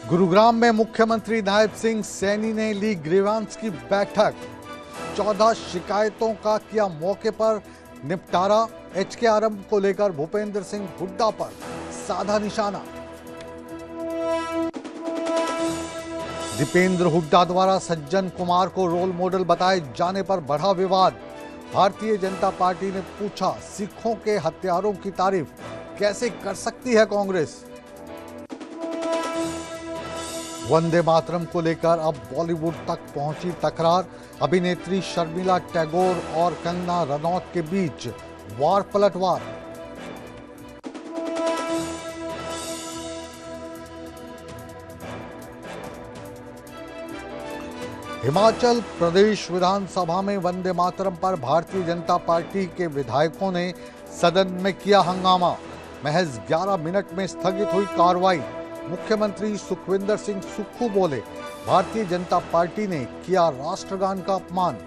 गुरुग्राम में मुख्यमंत्री नायब सिंह सैनी ने ली ग्रीवांस की बैठक। 14 शिकायतों का किया मौके पर निपटारा। एचकेआरएम को लेकर भूपेंद्र सिंह हुड्डा पर साधा निशाना। दीपेंद्र हुड्डा द्वारा सज्जन कुमार को रोल मॉडल बताए जाने पर बढ़ा विवाद। भारतीय जनता पार्टी ने पूछा, सिखों के हत्यारों की तारीफ कैसे कर सकती है कांग्रेस। वंदे मातरम को लेकर अब बॉलीवुड तक पहुंची तकरार। अभिनेत्री शर्मिला टैगोर और कंगना रनौत के बीच वार पलटवार। हिमाचल प्रदेश विधानसभा में वंदे मातरम पर भारतीय जनता पार्टी के विधायकों ने सदन में किया हंगामा। महज 11 मिनट में स्थगित हुई कार्रवाई। मुख्यमंत्री सुखविंदर सिंह सुक्खू बोले, भारतीय जनता पार्टी ने किया राष्ट्रगान का अपमान।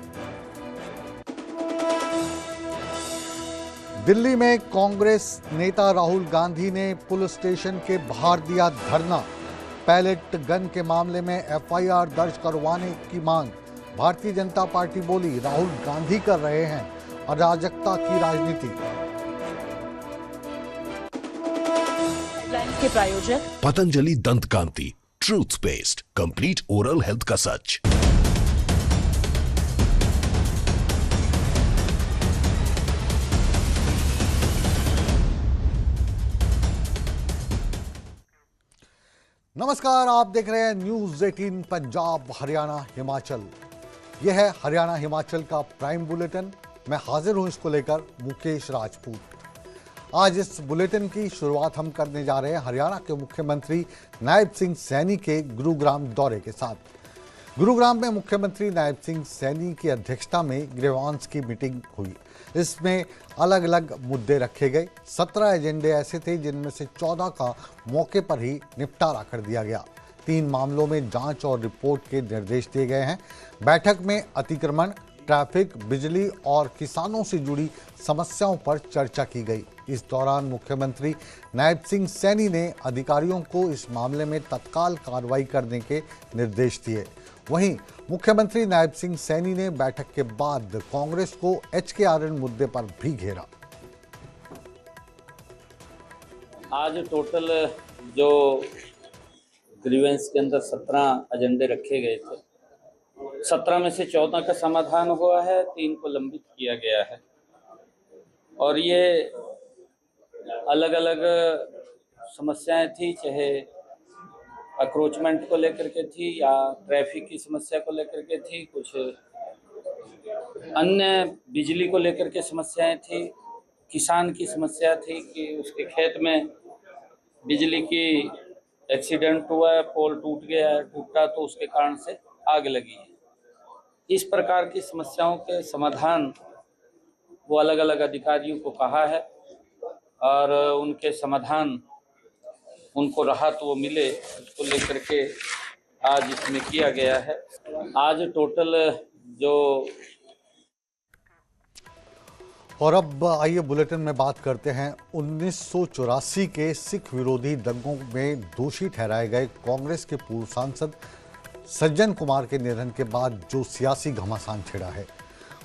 दिल्ली में कांग्रेस नेता राहुल गांधी ने पुलिस स्टेशन के बाहर दिया धरना। पैलेट गन के मामले में एफआईआर दर्ज करवाने की मांग। भारतीय जनता पार्टी बोली, राहुल गांधी कर रहे हैं अराजकता की राजनीति। के प्रायोजक Patanjali Dant Kanti, truth paste, complete oral health का सच। नमस्कार, आप देख रहे हैं न्यूज 18 पंजाब हरियाणा हिमाचल। यह है हरियाणा हिमाचल का प्राइम बुलेटिन। मैं हाजिर हूं इसको लेकर मुकेश राजपूत। आज इस बुलेटिन की शुरुआत हम करने जा रहे हैं हरियाणा के मुख्यमंत्री नायब सिंह सैनी के गुरुग्राम दौरे के साथ। गुरुग्राम में मुख्यमंत्री नायब सिंह सैनी की अध्यक्षता में ग्रीवांस की मीटिंग हुई। इसमें अलग अलग मुद्दे रखे गए। 17 एजेंडे ऐसे थे जिनमें से 14 का मौके पर ही निपटारा कर दिया गया। 3 मामलों में जांच और रिपोर्ट के निर्देश दिए गए हैं। बैठक में अतिक्रमण, ट्रैफिक, बिजली और किसानों से जुड़ी समस्याओं पर चर्चा की गई। इस दौरान मुख्यमंत्री नायब सिंह सैनी ने अधिकारियों को इस मामले में तत्काल कार्रवाई करने के निर्देश दिए। वहीं मुख्यमंत्री नायब सिंह सैनी ने बैठक के बाद कांग्रेस को एचकेआरएन मुद्दे पर भी घेरा। आज टोटल जो ग्रीवेंस के अंदर 17 एजेंडे रखे गए थे, 17 में से 14 का समाधान हुआ है, 3 को लंबित किया गया है। और ये अलग अलग समस्याएं थी, चाहे अक्रोचमेंट को लेकर के थी या ट्रैफिक की समस्या को लेकर के थी, कुछ अन्य बिजली को लेकर के समस्याएं थी, किसान की समस्या थी कि उसके खेत में बिजली की एक्सीडेंट हुआ है, पोल टूट गया है, टूटा तो उसके कारण से आग लगी है। इस प्रकार की समस्याओं के समाधान वो अलग अलग अधिकारियों को कहा है और उनके समाधान, उनको राहत वो मिले, उसको लेकर के आज इसमें किया गया है। आज टोटल जो और अब आइए बुलेटिन में बात करते हैं 1984 के सिख विरोधी दंगों में दोषी ठहराए गए कांग्रेस के पूर्व सांसद सज्जन कुमार के निधन के बाद जो सियासी घमासान छिड़ा है।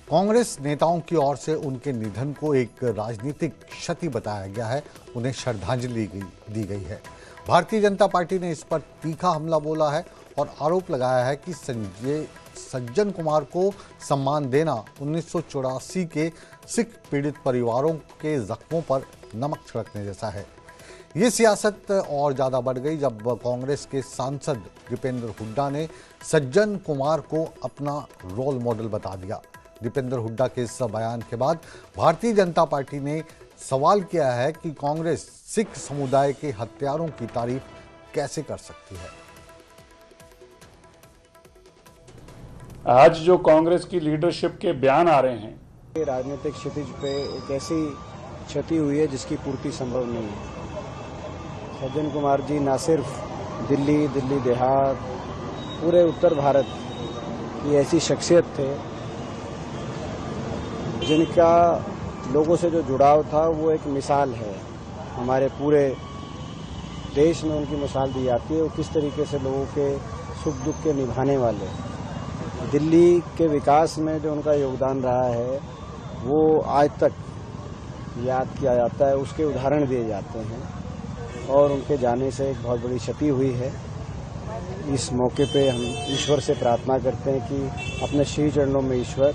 कांग्रेस नेताओं की ओर से उनके निधन को एक राजनीतिक क्षति बताया गया है, उन्हें श्रद्धांजलि दी गई है। भारतीय जनता पार्टी ने इस पर तीखा हमला बोला है और आरोप लगाया है कि सज्जन कुमार को सम्मान देना 1984 के सिख पीड़ित परिवारों के जख्मों पर नमक छिड़कने जैसा है। ये सियासत और ज़्यादा बढ़ गई जब कांग्रेस के सांसद दीपेंद्र हुड्डा ने सज्जन कुमार को अपना रोल मॉडल बता दिया। दीपेंद्र हुड्डा के इस बयान के बाद भारतीय जनता पार्टी ने सवाल किया है कि कांग्रेस सिख समुदाय के हत्यारों की तारीफ कैसे कर सकती है। आज जो कांग्रेस की लीडरशिप के बयान आ रहे हैं, राजनीतिक क्षितिज पे एक ऐसी क्षति हुई है जिसकी पूर्ति संभव नहीं है। सज्जन कुमार जी न सिर्फ दिल्ली देहात, पूरे उत्तर भारत की ऐसी शख्सियत थे जिनका लोगों से जो जुड़ाव था वो एक मिसाल है हमारे पूरे देश में उनकी मिसाल दी जाती है, वो किस तरीके से लोगों के सुख दुख के निभाने वाले। दिल्ली के विकास में जो उनका योगदान रहा है वो आज तक याद किया जाता है, उसके उदाहरण दिए जाते हैं और उनके जाने से एक बहुत बड़ी क्षति हुई है। इस मौके पे हम ईश्वर से प्रार्थना करते हैं कि अपने श्री चरणों में ईश्वर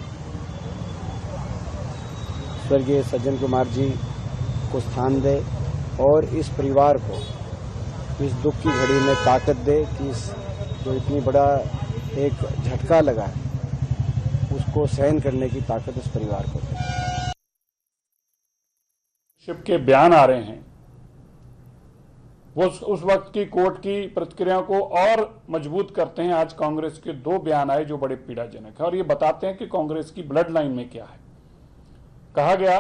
स्वर्गीय सज्जन कुमार जी को स्थान दे और इस परिवार को इस दुख की घड़ी में ताकत दे कि इस जो इतनी बड़ा एक झटका लगा है उसको सहन करने की ताकत इस परिवार को दे। शिप के बयान आ रहे हैं, वो उस वक्त की कोर्ट की प्रतिक्रिया को और मजबूत करते हैं। आज कांग्रेस के 2 बयान आए जो बड़े पीड़ाजनक है और ये बताते हैं कि कांग्रेस की ब्लड लाइन में क्या है। कहा गया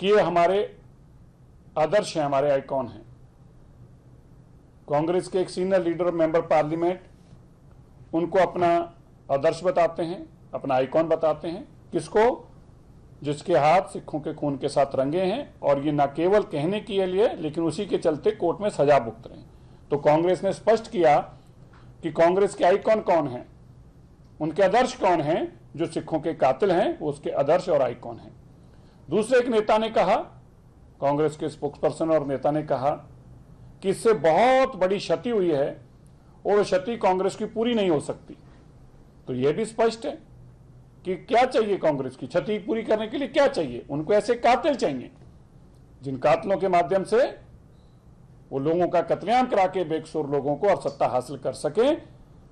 कि ये हमारे आदर्श हैं, हमारे आइकॉन हैं। कांग्रेस के एक सीनियर लीडर मेंबर पार्लियामेंट उनको अपना आदर्श बताते हैं, अपना आइकॉन बताते हैं। किसको? जिसके हाथ सिखों के खून के साथ रंगे हैं और ये न केवल कहने के लिए लेकिन उसी के चलते कोर्ट में सजा भुगत रहे हैं। तो कांग्रेस ने स्पष्ट किया कि कांग्रेस के आइकॉन कौन हैं, उनके आदर्श कौन हैं। जो सिखों के कातिल हैं वो उसके आदर्श और आइकॉन हैं। दूसरे एक नेता ने कहा, कांग्रेस के स्पोक्सपर्सन और नेता ने कहा कि इससे बहुत बड़ी क्षति हुई है और वो क्षति कांग्रेस की पूरी नहीं हो सकती। तो यह भी स्पष्ट है कि क्या चाहिए कांग्रेस की क्षति पूरी करने के लिए, क्या चाहिए? उनको ऐसे कातिल चाहिए जिन कातिलों के माध्यम से वो लोगों का कत्लेआम करा के बेकसूर लोगों को और सत्ता हासिल कर सके।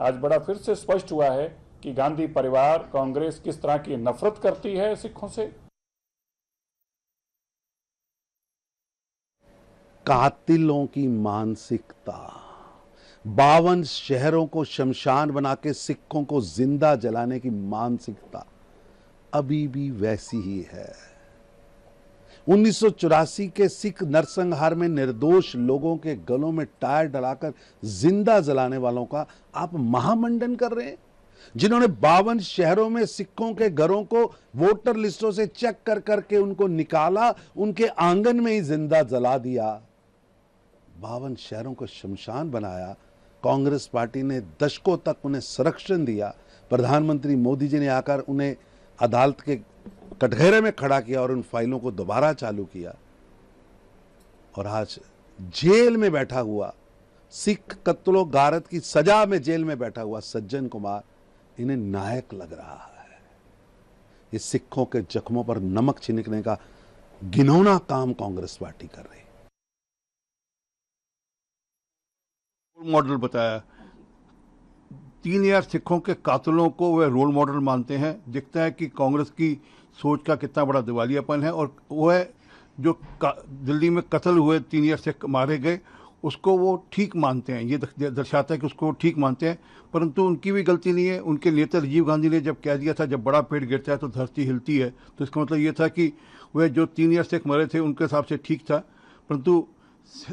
आज बड़ा फिर से स्पष्ट हुआ है कि गांधी परिवार, कांग्रेस किस तरह की नफरत करती है सिखों से। कातिलों की मानसिकता, 52 शहरों को शमशान बना के सिखों को जिंदा जलाने की मानसिकता अभी भी वैसी ही है। 1984 के सिख नरसंहार में निर्दोष लोगों के गलों में टायर डलाकर जिंदा जलाने वालों का आप महामंडन कर रहे हैं, जिन्होंने 52 शहरों में सिखों के घरों को वोटर लिस्टों से चेक कर करके उनको निकाला, उनके आंगन में ही जिंदा जला दिया, 52 शहरों को शमशान बनाया। कांग्रेस पार्टी ने दशकों तक उन्हें संरक्षण दिया। प्रधानमंत्री मोदी जी ने आकर उन्हें अदालत के कटघरे में खड़ा किया और उन फाइलों को दोबारा चालू किया। और आज जेल में बैठा हुआ, सिख कत्लो गारत की सजा में जेल में बैठा हुआ सज्जन कुमार इन्हें नायक लग रहा है। ये सिखों के जख्मों पर नमक छिड़कने का घिनौना काम कांग्रेस पार्टी कर रही है। मॉडल बताया, 3000 सिखों के कातिलों को वे रोल मॉडल मानते हैं। दिखता है कि कांग्रेस की सोच का कितना बड़ा दिवालियापन है। और वह जो दिल्ली में कत्ल हुए 3000 सिख मारे गए उसको वो ठीक मानते हैं। ये दर्शाता है कि उसको ठीक मानते हैं, परंतु उनकी भी गलती नहीं है। उनके नेता राजीव गांधी ने जब कह दिया था जब बड़ा पेड़ गिरता है तो धरती हिलती है, तो इसका मतलब ये था कि वह जो 3000 सिख मरे थे उनके हिसाब से ठीक था। परंतु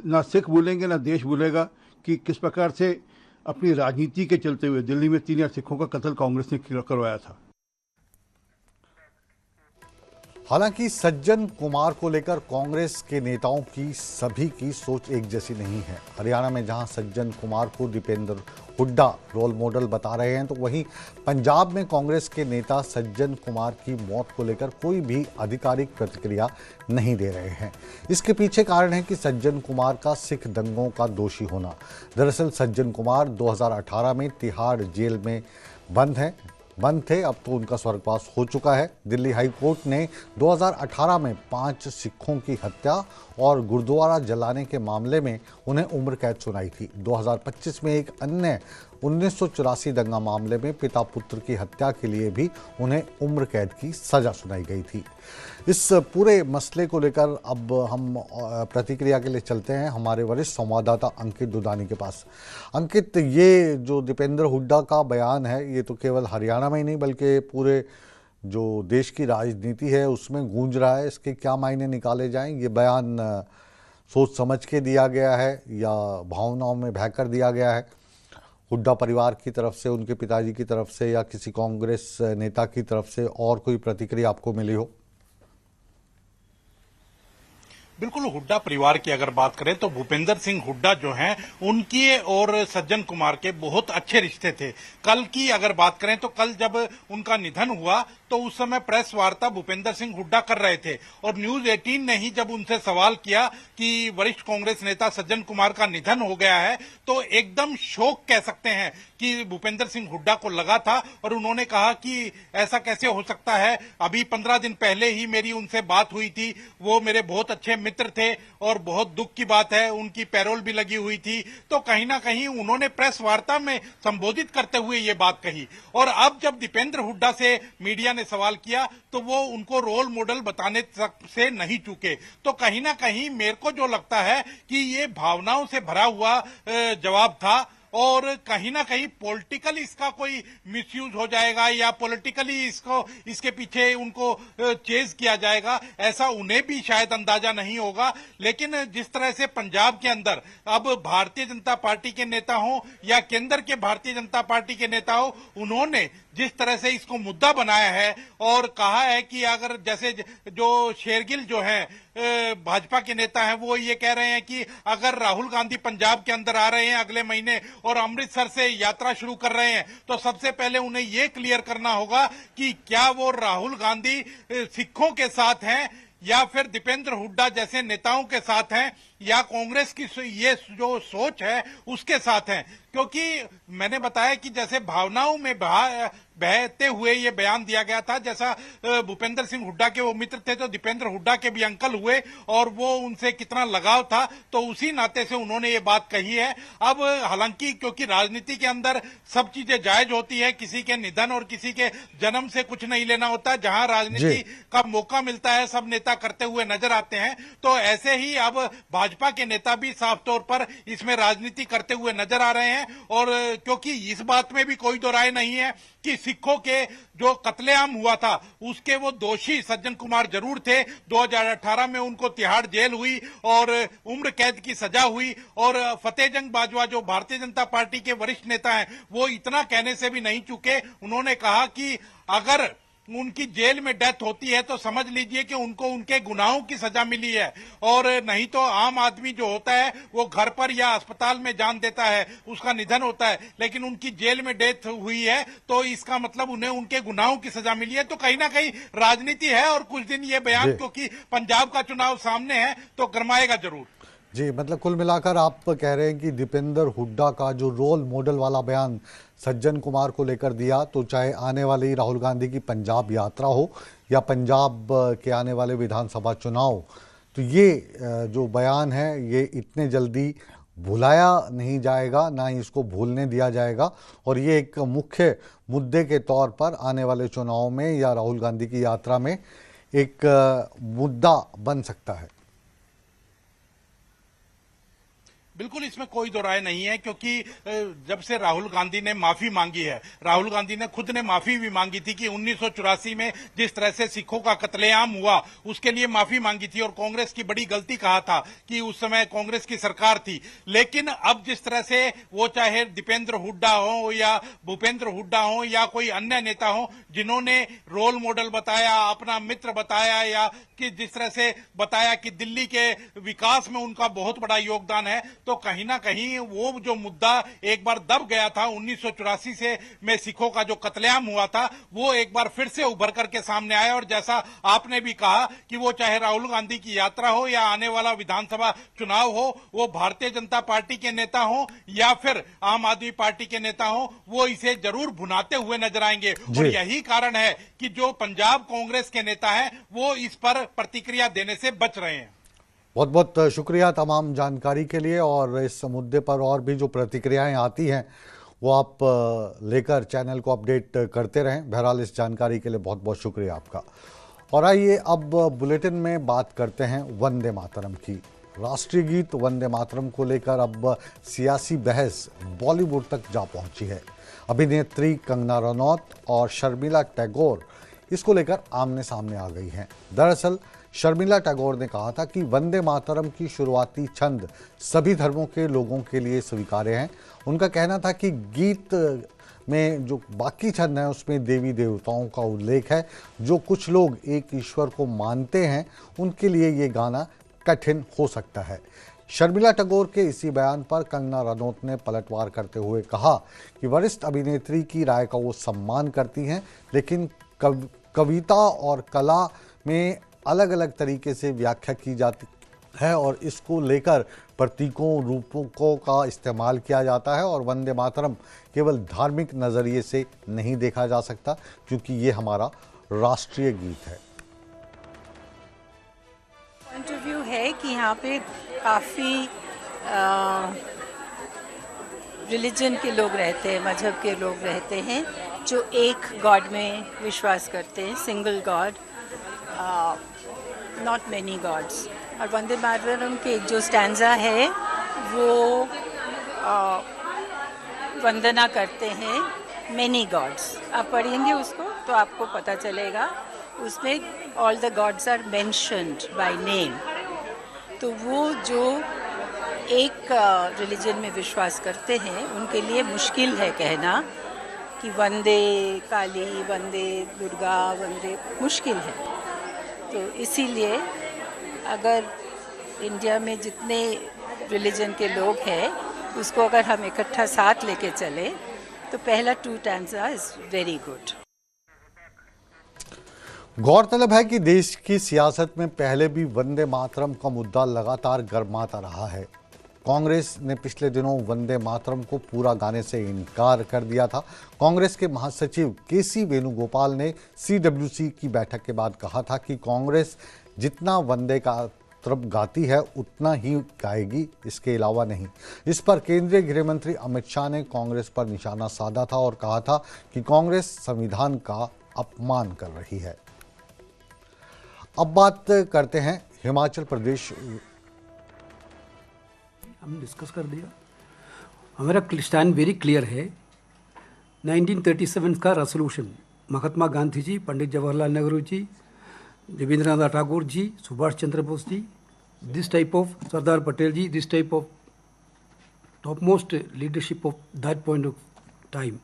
ना सिख भूलेंगे ना देश भूलेगा कि किस प्रकार से अपनी राजनीति के चलते हुए दिल्ली में 3000 सिखों का कत्ल कांग्रेस ने करवाया था। हालांकि सज्जन कुमार को लेकर कांग्रेस के नेताओं की सभी की सोच एक जैसी नहीं है। हरियाणा में जहां सज्जन कुमार को दीपेंद्र हुड्डा रोल मॉडल बता रहे हैं, तो वहीं पंजाब में कांग्रेस के नेता सज्जन कुमार की मौत को लेकर कोई भी आधिकारिक प्रतिक्रिया नहीं दे रहे हैं। इसके पीछे कारण है कि सज्जन कुमार का सिख दंगों का दोषी होना। दरअसल सज्जन कुमार 2018 में तिहाड़ जेल में बंद थे, अब तो उनका स्वर्गवास हो चुका है। दिल्ली हाई कोर्ट ने 2018 में 5 सिखों की हत्या और गुरुद्वारा जलाने के मामले में उन्हें उम्र कैद सुनाई थी। 2025 में एक अन्य 1984 दंगा मामले में पिता पुत्र की हत्या के लिए भी उन्हें उम्र कैद की सजा सुनाई गई थी। इस पूरे मसले को लेकर अब हम प्रतिक्रिया के लिए चलते हैं हमारे वरिष्ठ संवाददाता अंकित दुदानी के पास। अंकित, ये जो दीपेंद्र हुड्डा का बयान है ये तो केवल हरियाणा में ही नहीं बल्कि पूरे जो देश की राजनीति है उसमें गूंज रहा है। इसके क्या मायने निकाले जाएं? ये बयान सोच समझ के दिया गया है या भावनाओं में बहकर दिया गया है? हुड्डा परिवार की तरफ से, उनके पिताजी की तरफ से या किसी कांग्रेस नेता की तरफ से और कोई प्रतिक्रिया आपको मिली हो? बिल्कुल, हुड्डा परिवार की अगर बात करें तो भूपेंद्र सिंह हुड्डा जो हैं उनकी और सज्जन कुमार के बहुत अच्छे रिश्ते थे। कल की अगर बात करें तो कल जब उनका निधन हुआ तो उस समय प्रेस वार्ता भूपेंद्र सिंह हुड्डा कर रहे थे और न्यूज 18 ने ही जब उनसे सवाल किया कि वरिष्ठ कांग्रेस नेता सज्जन कुमार का निधन हो गया है तो एकदम शोक कह सकते हैं कि भूपेंद्र सिंह हुड्डा को लगा था और उन्होंने कहा कि ऐसा कैसे हो सकता है, अभी 15 दिन पहले ही मेरी उनसे बात हुई थी, वो मेरे बहुत अच्छे मित्र थे और बहुत दुख की बात है उनकी पैरोल भी लगी हुई थी। तो कहीं ना कहीं उन्होंने प्रेस वार्ता में संबोधित करते हुए ये बात कही और अब जब दीपेंद्र हुड्डा से मीडिया ने सवाल किया तो वो उनको रोल मॉडल बताने तक से नहीं चूके। तो कहीं ना कहीं मेरे को जो लगता है कि ये भावनाओं से भरा हुआ जवाब था और कहीं ना कहीं पॉलिटिकली इसका कोई मिसयूज हो जाएगा या पॉलिटिकली इसके पीछे उनको चेज किया जाएगा, ऐसा उन्हें भी शायद अंदाजा नहीं होगा। लेकिन जिस तरह से पंजाब के अंदर अब भारतीय जनता पार्टी के नेता हो या केंद्र के भारतीय जनता पार्टी के नेता हो, उन्होंने जिस तरह से इसको मुद्दा बनाया है और कहा है कि अगर जैसे जो शेरगिल जो है भाजपा के नेता हैं वो ये कह रहे हैं कि अगर राहुल गांधी पंजाब के अंदर आ रहे हैं अगले महीने और अमृतसर से यात्रा शुरू कर रहे हैं तो सबसे पहले उन्हें ये क्लियर करना होगा कि क्या वो राहुल गांधी सिखों के साथ हैं या फिर दीपेंद्र हुड्डा जैसे नेताओं के साथ हैं या कांग्रेस की ये जो सोच है उसके साथ हैं। क्योंकि मैंने बताया कि जैसे भावनाओं में बहते हुए ये बयान दिया गया था, जैसा भूपेंद्र सिंह हुड्डा के वो मित्र थे तो दीपेंद्र हुड्डा के भी अंकल हुए और वो उनसे कितना लगाव था तो उसी नाते से उन्होंने ये बात कही है। अब हालांकि क्योंकि राजनीति के अंदर सब चीजें जायज होती है, किसी के निधन और किसी के जन्म से कुछ नहीं लेना होता, जहां राजनीति का मौका मिलता है सब नेता करते हुए नजर आते हैं। तो ऐसे ही अब भाजपा के नेता भी साफ तौर पर इसमें राजनीति करते हुए नजर आ रहे हैं और क्योंकि इस बात में भी कोई दो राय नहीं है कि सिखों के जो कत्लेआम हुआ था उसके वो दोषी सज्जन कुमार जरूर थे। 2018 में उनको तिहाड़ जेल हुई और उम्र कैद की सजा हुई और फतेहजंग बाजवा जो भारतीय जनता पार्टी के वरिष्ठ नेता हैं वो इतना कहने से भी नहीं चूके, उन्होंने कहा कि अगर उनकी जेल में डेथ होती है तो समझ लीजिए कि उनको उनके गुनाहों की सजा मिली है और नहीं तो आम आदमी जो होता है वो घर पर या अस्पताल में जान देता है, उसका निधन होता है, लेकिन उनकी जेल में डेथ हुई है तो इसका मतलब उन्हें उनके गुनाहों की सजा मिली है। तो कहीं ना कहीं राजनीति है और कुछ दिन ये बयान क्योंकि पंजाब का चुनाव सामने है तो गरमाएगा जरूर। जी, मतलब कुल मिलाकर आप कह रहे हैं कि दीपेंद्र हुड्डा का जो रोल मॉडल वाला बयान सज्जन कुमार को लेकर दिया, तो चाहे आने वाली राहुल गांधी की पंजाब यात्रा हो या पंजाब के आने वाले विधानसभा चुनाव, तो ये जो बयान है ये इतने जल्दी भुलाया नहीं जाएगा, ना ही इसको भूलने दिया जाएगा और ये एक मुख्य मुद्दे के तौर पर आने वाले चुनाव में या राहुल गांधी की यात्रा में एक मुद्दा बन सकता है। बिल्कुल, इसमें कोई दो राय नहीं है क्योंकि जब से राहुल गांधी ने माफी मांगी है, राहुल गांधी ने खुद ने माफी भी मांगी थी कि 1984 में जिस तरह से सिखों का कत्लेआम हुआ उसके लिए माफी मांगी थी और कांग्रेस की बड़ी गलती कहा था कि उस समय कांग्रेस की सरकार थी। लेकिन अब जिस तरह से वो चाहे दीपेंद्र हुड्डा हो या भूपेंद्र हुड्डा हो या कोई अन्य नेता हो जिन्होंने रोल मॉडल बताया, अपना मित्र बताया या कि जिस तरह से बताया कि दिल्ली के विकास में उनका बहुत बड़ा योगदान है, तो कहीं ना कहीं वो जो मुद्दा एक बार दब गया था 1984 से में सिखों का जो कत्लेआम हुआ था वो एक बार फिर से उभर करके सामने आया। और जैसा आपने भी कहा कि वो चाहे राहुल गांधी की यात्रा हो या आने वाला विधानसभा चुनाव हो, वो भारतीय जनता पार्टी के नेता हो या फिर आम आदमी पार्टी के नेता हो, वो इसे जरूर भुनाते हुए नजर आएंगे। और यही कारण है कि जो पंजाब कांग्रेस के नेता हैं वो इस पर प्रतिक्रिया देने से बच रहे हैं। बहुत बहुत शुक्रिया तमाम जानकारी के लिए और इस मुद्दे पर और भी जो प्रतिक्रियाएं आती हैं वो आप लेकर चैनल को अपडेट करते रहें। बहरहाल इस जानकारी के लिए बहुत बहुत शुक्रिया आपका। और आइए अब बुलेटिन में बात करते हैं वंदे मातरम की। राष्ट्रीय गीत वंदे मातरम को लेकर अब सियासी बहस बॉलीवुड तक जा पहुंची है। अभिनेत्री कंगना रनौत और शर्मिला टैगोर इसको लेकर आमने सामने आ गई हैं। दरअसल शर्मिला टैगोर ने कहा था कि वंदे मातरम की शुरुआती छंद सभी धर्मों के लोगों के लिए स्वीकार्य हैं। उनका कहना था कि गीत में जो बाकी छंद हैं उसमें देवी देवताओं का उल्लेख है। जो कुछ लोग एक ईश्वर को मानते हैं उनके लिए ये गाना कठिन हो सकता है। शर्मिला टैगोर के इसी बयान पर कंगना रनौत ने पलटवार करते हुए कहा कि वरिष्ठ अभिनेत्री की राय का वो सम्मान करती हैं, लेकिन कविता और कला में अलग अलग तरीके से व्याख्या की जाती है और इसको लेकर प्रतीकों रूपों का इस्तेमाल किया जाता है और वंदे मातरम केवल धार्मिक नज़रिए से नहीं देखा जा सकता, क्योंकि ये हमारा राष्ट्रीय गीत है। पॉइंट ऑफ व्यू है कि यहाँ पे काफ़ी रिलीजन के लोग रहते हैं, मजहब के लोग रहते हैं जो एक गॉड में विश्वास करते हैं, single God, not many gods. और वंदे मातरम के जो स्टैंजा है वो वंदना करते हैं मैनी गॉड्स। आप पढ़ेंगे उसको तो आपको पता चलेगा, उसमें all the gods are mentioned by name. तो वो जो एक रिलीजन में विश्वास करते हैं उनके लिए मुश्किल है कहना कि वंदे काली, वंदे दुर्गा, वंदे, मुश्किल है। तो इसीलिए अगर इंडिया में जितने रिलीजन के लोग हैं उसको अगर हम इकट्ठा साथ लेके चले तो पहला 2 स्टैंजा इज वेरी गुड। गौरतलब है कि देश की सियासत में पहले भी वंदे मातरम का मुद्दा लगातार गर्माता रहा है। कांग्रेस ने पिछले दिनों वंदे मातरम को पूरा गाने से इनकार कर दिया था। कांग्रेस के महासचिव केसी वेणुगोपाल ने CWC की बैठक के बाद कहा था कि कांग्रेस जितना वंदे का मातरम गाती है उतना ही गाएगी, इसके अलावा नहीं। इस पर केंद्रीय गृह मंत्री अमित शाह ने कांग्रेस पर निशाना साधा था और कहा था कि कांग्रेस संविधान का अपमान कर रही है। अब बात करते हैं हिमाचल प्रदेश। हम डिस्कस कर दिया, हमारा स्टैंड वेरी क्लियर है। 1937 का resolution Mahatma Gandhi ji, Pandit Jawaharlal Nehru ji, Rabindranath Tagore ji, Subhash Chandra Bose ji, this type of Sardar Patel ji, this type of top most leadership of that point of time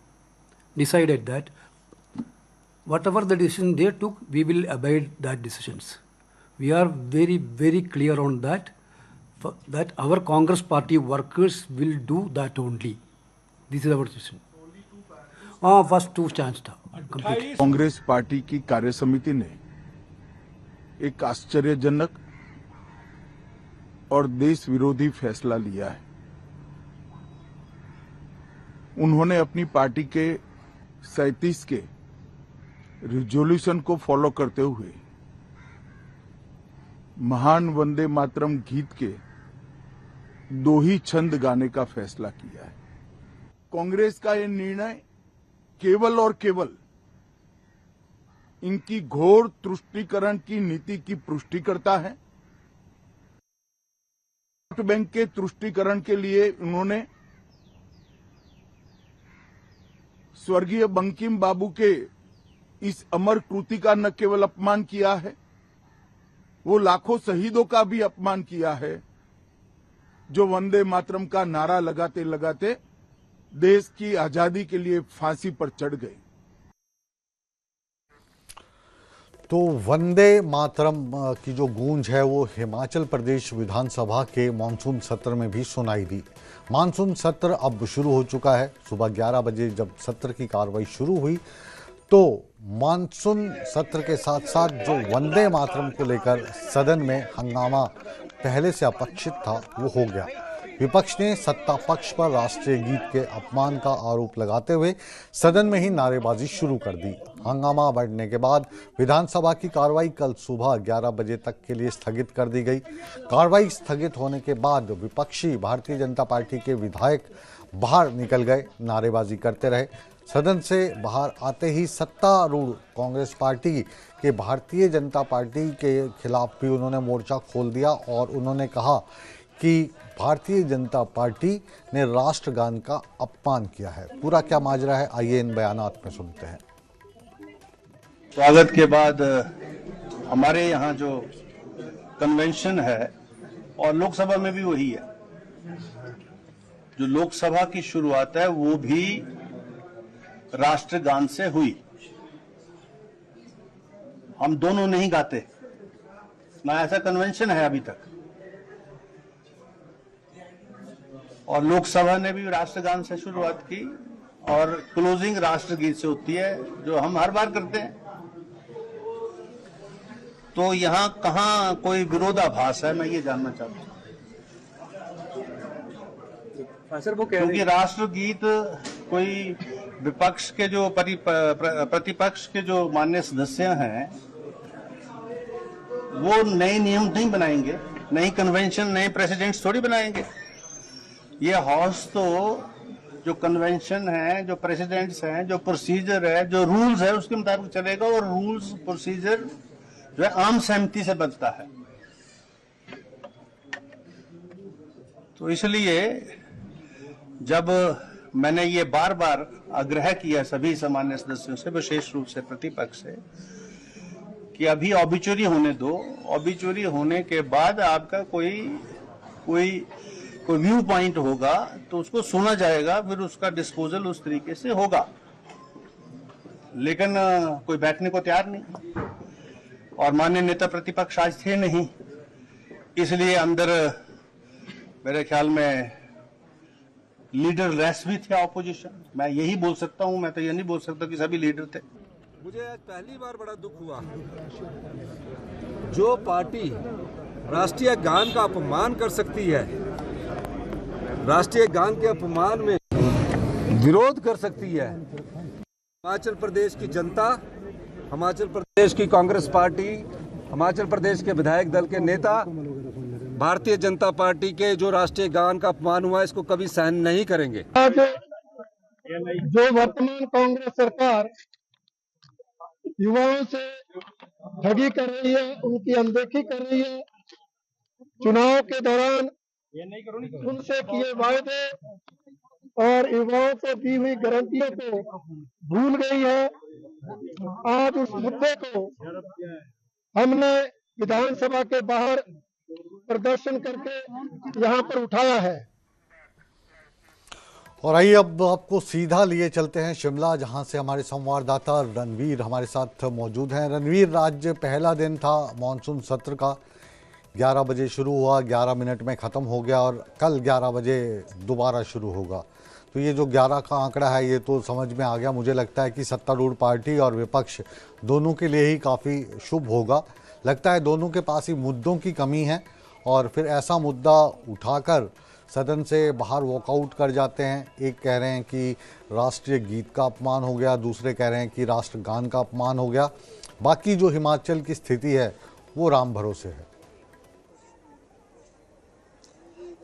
decided that whatever the decision they took, we will obey that decisions. We are very, very clear on that, that our Congress party workers will do that only. This is our decision. First 2 stands था complete. Congress party की कार्य समिति ने एक आश्चर्यजनक और देश विरोधी फैसला लिया है। उन्होंने अपनी पार्टी के 37 के रिजोल्यूशन को फॉलो करते हुए महान वंदे मातरम गीत के 2 ही छंद गाने का फैसला किया है। कांग्रेस का यह निर्णय केवल और केवल इनकी घोर तुष्टीकरण की नीति की पुष्टि करता है। वोट बैंक के तुष्टीकरण के लिए उन्होंने स्वर्गीय बंकिम बाबू के इस अमर कृति का न केवल अपमान किया है, वो लाखों शहीदों का भी अपमान किया है जो वंदे मातरम का नारा लगाते लगाते देश की आजादी के लिए फांसी पर चढ़ गए। तो वंदे मातरम की जो गूंज है वो हिमाचल प्रदेश विधानसभा के मानसून सत्र में भी सुनाई दी। मानसून सत्र अब शुरू हो चुका है। सुबह 11 बजे जब सत्र की कार्रवाई शुरू हुई तो मानसून सत्र के साथ साथ जो वंदे मातरम को लेकर सदन में हंगामा पहले से अपेक्षित था वो हो गया। विपक्ष ने सत्ता पक्ष पर राष्ट्रीय गीत के अपमान का आरोप लगाते हुए सदन में ही नारेबाजी शुरू कर दी। हंगामा बढ़ने के बाद विधानसभा की कार्रवाई कल सुबह 11 बजे तक के लिए स्थगित कर दी गई। कार्रवाई स्थगित होने के बाद विपक्षी भारतीय जनता पार्टी के विधायक बाहर निकल गए, नारेबाजी करते रहे। सदन से बाहर आते ही सत्तारूढ़ कांग्रेस पार्टी के भारतीय जनता पार्टी के खिलाफ भी उन्होंने मोर्चा खोल दिया और उन्होंने कहा कि भारतीय जनता पार्टी ने राष्ट्रगान का अपमान किया है। पूरा क्या माजरा है, आइए इन बयानात में सुनते हैं। स्वागत के बाद हमारे यहाँ जो कन्वेंशन है और लोकसभा में भी वही है, जो लोकसभा की शुरुआत है वो भी राष्ट्रगान से हुई। हम दोनों नहीं गाते ना, ऐसा कन्वेंशन है अभी तक। और लोकसभा ने भी राष्ट्रगान से शुरुआत की और क्लोजिंग राष्ट्रगीत से होती है, जो हम हर बार करते हैं। तो यहाँ कहाँ कोई विरोधाभास है, मैं ये जानना चाहता हूँ। क्योंकि राष्ट्रगीत कोई विपक्ष के जो प्रतिपक्ष के जो माननीय सदस्य हैं वो नए नियम नहीं बनाएंगे, नई कन्वेंशन, नए प्रेसिडेंट्स थोड़ी बनाएंगे। ये हाउस तो जो कन्वेंशन है, जो प्रेसिडेंट्स हैं, जो प्रोसीजर है, जो रूल्स है उसके मुताबिक चलेगा, और रूल्स प्रोसीजर जो है आम सहमति से बनता है। तो इसलिए जब मैंने ये बार बार आग्रह किया सभी सामान्य सदस्यों से, विशेष रूप से प्रतिपक्ष से, कि अभी ऑबिचुरी होने दो, ऑबिचुरी होने के बाद आपका कोई व्यू पॉइंट होगा तो उसको सुना जाएगा, फिर उसका डिस्पोजल उस तरीके से होगा। लेकिन कोई बैठने को तैयार नहीं, और माननीय नेता प्रतिपक्ष आज थे नहीं, इसलिए अंदर मेरे ख्याल में लीडर लेस भी थे ऑपोजिशन। मैं यही बोल सकता हूं, मैं तो ये नहीं बोल सकता कि सभी लीडर थे। मुझे आज पहली बार बड़ा दुख हुआ, जो पार्टी राष्ट्रीय गान का अपमान कर सकती है, राष्ट्रीय गान के अपमान में विरोध कर सकती है, हिमाचल प्रदेश की जनता, हिमाचल प्रदेश की कांग्रेस पार्टी, हिमाचल प्रदेश के विधायक दल के नेता, भारतीय जनता पार्टी के जो राष्ट्रीय गान का अपमान हुआ, इसको कभी सहन नहीं करेंगे। आज जो वर्तमान कांग्रेस सरकार युवाओं से ठगी कर रही है, उनकी अनदेखी कर रही है, चुनाव के दौरान उनसे किए वायदे और युवाओं को दी हुई गारंटियों को भूल गई है। आज उस मुद्दे को हमने विधानसभा के बाहर प्रदर्शन करके यहाँ पर उठाया है। और आइए अब आपको सीधा लिए चलते हैं शिमला, जहां से हमारे संवाददाता रणवीर हमारे साथ मौजूद हैं। रणवीर, आज पहला दिन था मॉनसून सत्र का, 11 बजे शुरू हुआ, 11 मिनट में ख़त्म हो गया और कल 11 बजे दोबारा शुरू होगा। तो ये जो 11 का आंकड़ा है ये तो समझ में आ गया। मुझे लगता है कि सत्तारूढ़ पार्टी और विपक्ष दोनों के लिए ही काफ़ी शुभ होगा। लगता है दोनों के पास ही मुद्दों की कमी है और फिर ऐसा मुद्दा उठाकर सदन से बाहर वॉकआउट कर जाते हैं। एक कह रहे हैं कि राष्ट्रीय गीत का अपमान हो गया, दूसरे कह रहे हैं कि राष्ट्रगान का अपमान हो गया। बाकी जो हिमाचल की स्थिति है वो राम भरोसे है।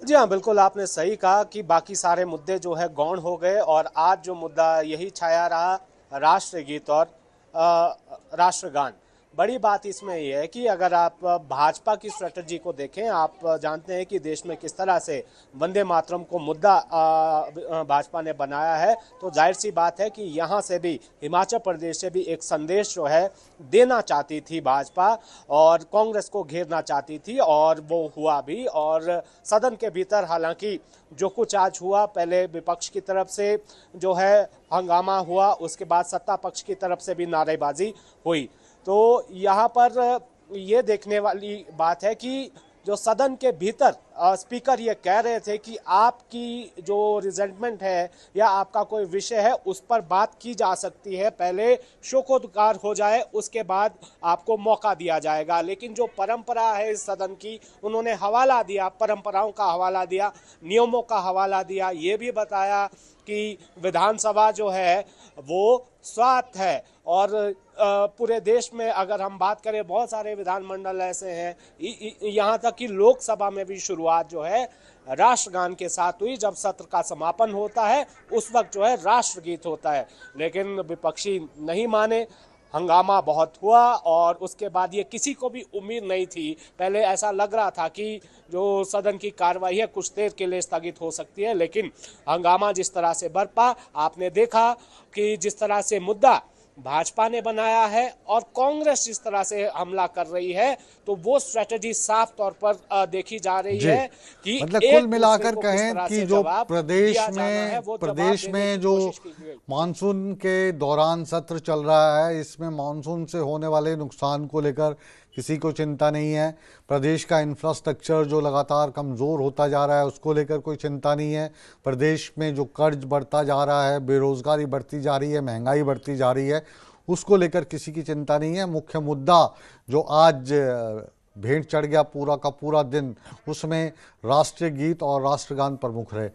जी हाँ, बिल्कुल आपने सही कहा कि बाकी सारे मुद्दे जो है गौण हो गए और आज जो मुद्दा यही छाया रहा, राष्ट्रगीत और राष्ट्रगान। बड़ी बात इसमें यह है कि अगर आप भाजपा की स्ट्रेटजी को देखें, आप जानते हैं कि देश में किस तरह से वंदे मातरम को मुद्दा भाजपा ने बनाया है, तो जाहिर सी बात है कि यहाँ से भी, हिमाचल प्रदेश से भी एक संदेश जो है देना चाहती थी भाजपा और कांग्रेस को घेरना चाहती थी, और वो हुआ भी। और सदन के भीतर हालांकि जो कुछ आज हुआ, पहले विपक्ष की तरफ से जो है हंगामा हुआ, उसके बाद सत्ता पक्ष की तरफ से भी नारेबाजी हुई। तो यहाँ पर ये देखने वाली बात है कि जो सदन के भीतर स्पीकर ये कह रहे थे कि आपकी जो रिजल्टमेंट है या आपका कोई विषय है उस पर बात की जा सकती है, पहले शोकोद्गार हो जाए उसके बाद आपको मौका दिया जाएगा। लेकिन जो परंपरा है इस सदन की, उन्होंने हवाला दिया, परंपराओं का हवाला दिया, नियमों का हवाला दिया, ये भी बताया कि विधानसभा जो है वो स्वायत्त है और पूरे देश में अगर हम बात करें बहुत सारे विधानमंडल ऐसे हैं, यहाँ तक कि लोकसभा में भी शुरुआत जो है राष्ट्रगान के साथ हुई। जब सत्र का समापन होता है उस वक्त जो है राष्ट्रगीत होता है, लेकिन विपक्षी नहीं माने, हंगामा बहुत हुआ और उसके बाद ये किसी को भी उम्मीद नहीं थी। पहले ऐसा लग रहा था कि जो सदन की कार्रवाई है कुछ देर के लिए स्थगित हो सकती है, लेकिन हंगामा जिस तरह से बरपा, आपने देखा कि जिस तरह से मुद्दा भाजपा ने बनाया है और कांग्रेस जिस तरह से हमला कर रही है, तो वो स्ट्रेटजी साफ तौर पर देखी जा रही है कि मतलब कुल मिलाकर कहें कि जो प्रदेश में जो मानसून के दौरान सत्र चल रहा है, इसमें मानसून से होने वाले नुकसान को लेकर किसी को चिंता नहीं है। प्रदेश का इंफ्रास्ट्रक्चर जो लगातार कमज़ोर होता जा रहा है उसको लेकर कोई चिंता नहीं है। प्रदेश में जो कर्ज बढ़ता जा रहा है, बेरोज़गारी बढ़ती जा रही है, महंगाई बढ़ती जा रही है, उसको लेकर किसी की चिंता नहीं है। मुख्य मुद्दा जो आज भेंट चढ़ गया पूरा का पूरा दिन, उसमें राष्ट्रीय गीत और राष्ट्रगान प्रमुख रहे।